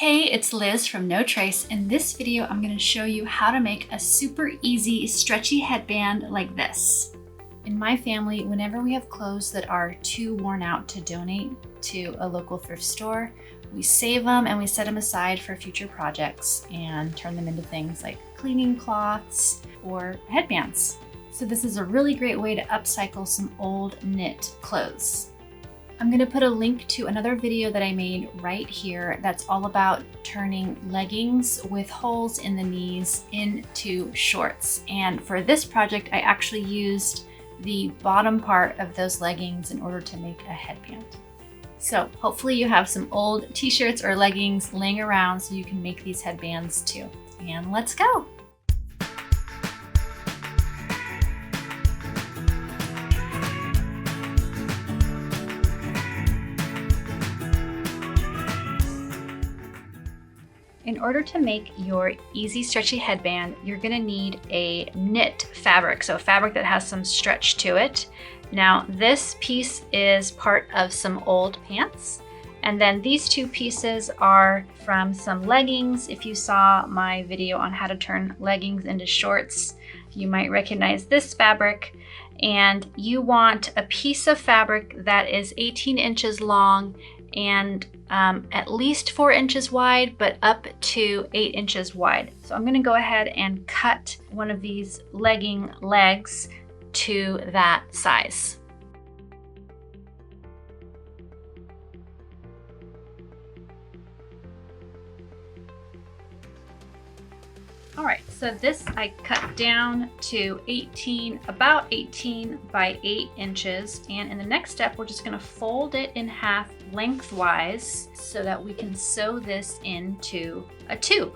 Hey, it's Liz from No Trace. In this video, I'm going to show you how to make a super easy stretchy headband like this. In my family, whenever we have clothes that are too worn out to donate to a local thrift store, we save them and we set them aside for future projects and turn them into things like cleaning cloths or headbands. So this is a really great way to upcycle some old knit clothes. I'm going to put a link to another video that I made right here that's all about turning leggings with holes in the knees into shorts. And for this project, I actually used the bottom part of those leggings in order to make a headband. So hopefully you have some old t-shirts or leggings laying around so you can make these headbands too. And let's go. In order to make your easy stretchy headband, you're gonna need a knit fabric, so a fabric that has some stretch to it. Now this piece is part of some old pants, and then these two pieces are from some leggings. If you saw my video on how to turn leggings into shorts, you might recognize this fabric. And you want a piece of fabric that is 18 inches long and at least 4 inches wide, but up to 8 inches wide. So I'm gonna go ahead and cut one of these legging legs to that size. All right, so this I cut down to about 18 by 8 inches. And in the next step, we're just gonna fold it in half lengthwise so that we can sew this into a tube.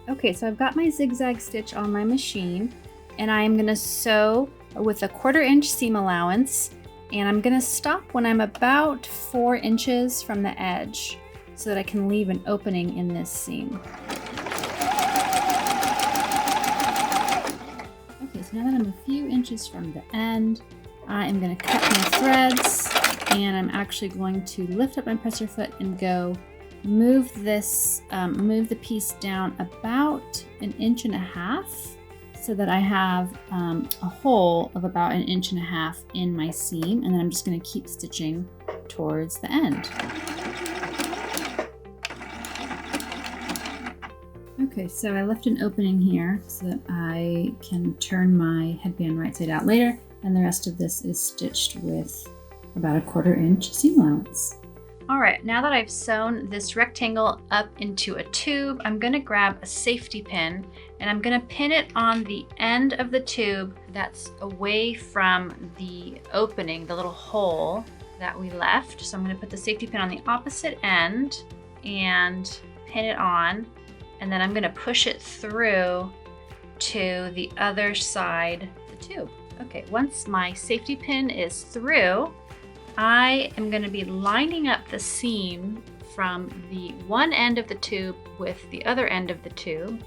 Okay, so I've got my zigzag stitch on my machine, and I am gonna sew with a 1/4 inch seam allowance, and I'm gonna stop when I'm about 4 inches from the edge so that I can leave an opening in this seam. Now that I'm a few inches from the end, I am going to cut my threads, and I'm actually going to lift up my presser foot and go move the piece down about 1.5 inches so that I have a hole of about 1.5 inches in my seam, and then I'm just going to keep stitching towards the end. Okay, so I left an opening here so that I can turn my headband right side out later, and the rest of this is stitched with about a 1/4 inch seam allowance. All right, now that I've sewn this rectangle up into a tube, I'm gonna grab a safety pin and I'm gonna pin it on the end of the tube that's away from the opening, the little hole that we left. So I'm gonna put the safety pin on the opposite end and pin it on. And then I'm gonna push it through to the other side of the tube. Okay, once my safety pin is through, I am gonna be lining up the seam from the one end of the tube with the other end of the tube,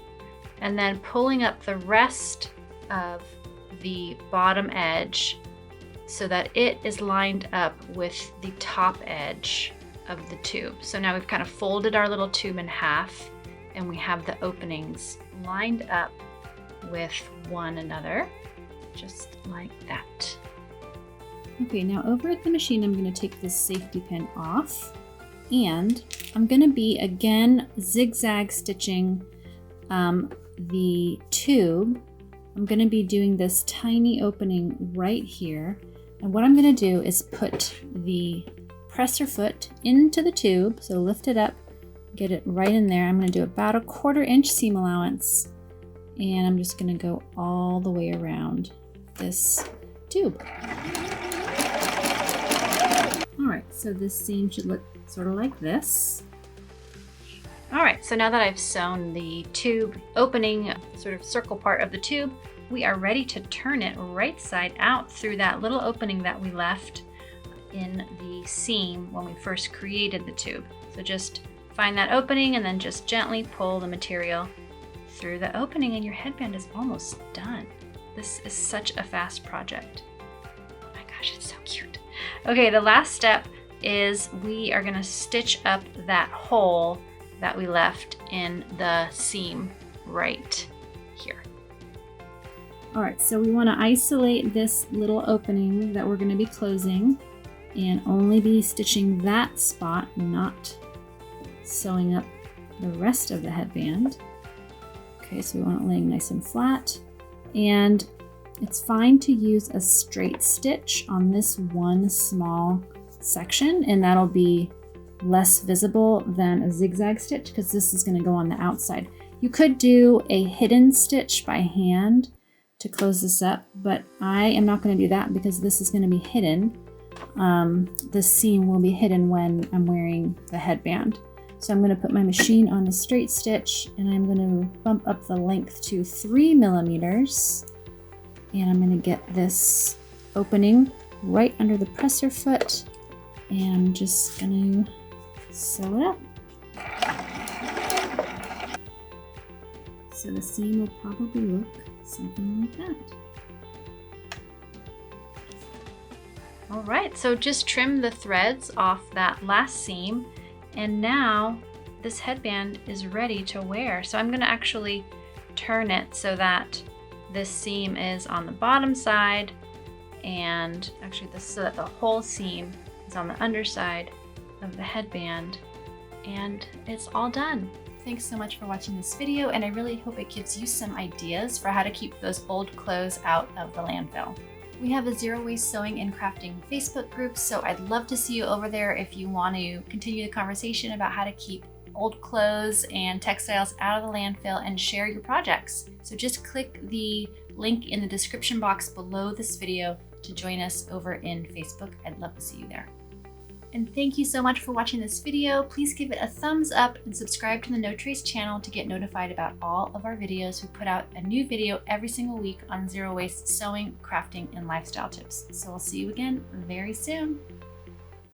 and then pulling up the rest of the bottom edge so that it is lined up with the top edge of the tube. So now we've kind of folded our little tube in half, and we have the openings lined up with one another, just like that. Okay, now over at the machine, I'm gonna take this safety pin off, and I'm gonna be, again, zigzag stitching the tube. I'm gonna be doing this tiny opening right here, and what I'm gonna do is put the presser foot into the tube, so lift it up, get it right in there. I'm going to do about a 1/4 inch seam allowance, and I'm just going to go all the way around this tube. All right, so this seam should look sort of like this. All right, so now that I've sewn the tube opening, sort of circle part of the tube, we are ready to turn it right side out through that little opening that we left in the seam when we first created the tube. So just find that opening and then just gently pull the material through the opening, and your headband is almost done. This is such a fast project. Oh my gosh, it's so cute. Okay, the last step is we are gonna stitch up that hole that we left in the seam right here. All right, so we want to isolate this little opening that we're going to be closing and only be stitching that spot, not sewing up the rest of the headband. Okay, so we want it laying nice and flat. And it's fine to use a straight stitch on this one small section, and that'll be less visible than a zigzag stitch because this is going to go on the outside. You could do a hidden stitch by hand to close this up, but I am not going to do that because this is going to be hidden. The seam will be hidden when I'm wearing the headband. So I'm going to put my machine on a straight stitch and I'm going to bump up the length to 3 millimeters. And I'm going to get this opening right under the presser foot and I'm just going to sew it up. So the seam will probably look something like that. All right, so just trim the threads off that last seam, and now this headband is ready to wear. So I'm going to actually turn it so that this seam is on the bottom side, and actually so that the whole seam is on the underside of the headband, and it's all done. Thanks so much for watching this video, and I really hope it gives you some ideas for how to keep those old clothes out of the landfill. We have a Zero Waste Sewing and Crafting Facebook group, so I'd love to see you over there if you want to continue the conversation about how to keep old clothes and textiles out of the landfill and share your projects. So just click the link in the description box below this video to join us over in Facebook. I'd love to see you there. And thank you so much for watching this video. Please give it a thumbs up and subscribe to the No Trace channel to get notified about all of our videos. We put out a new video every single week on zero waste sewing, crafting, and lifestyle tips. So I'll see you again very soon.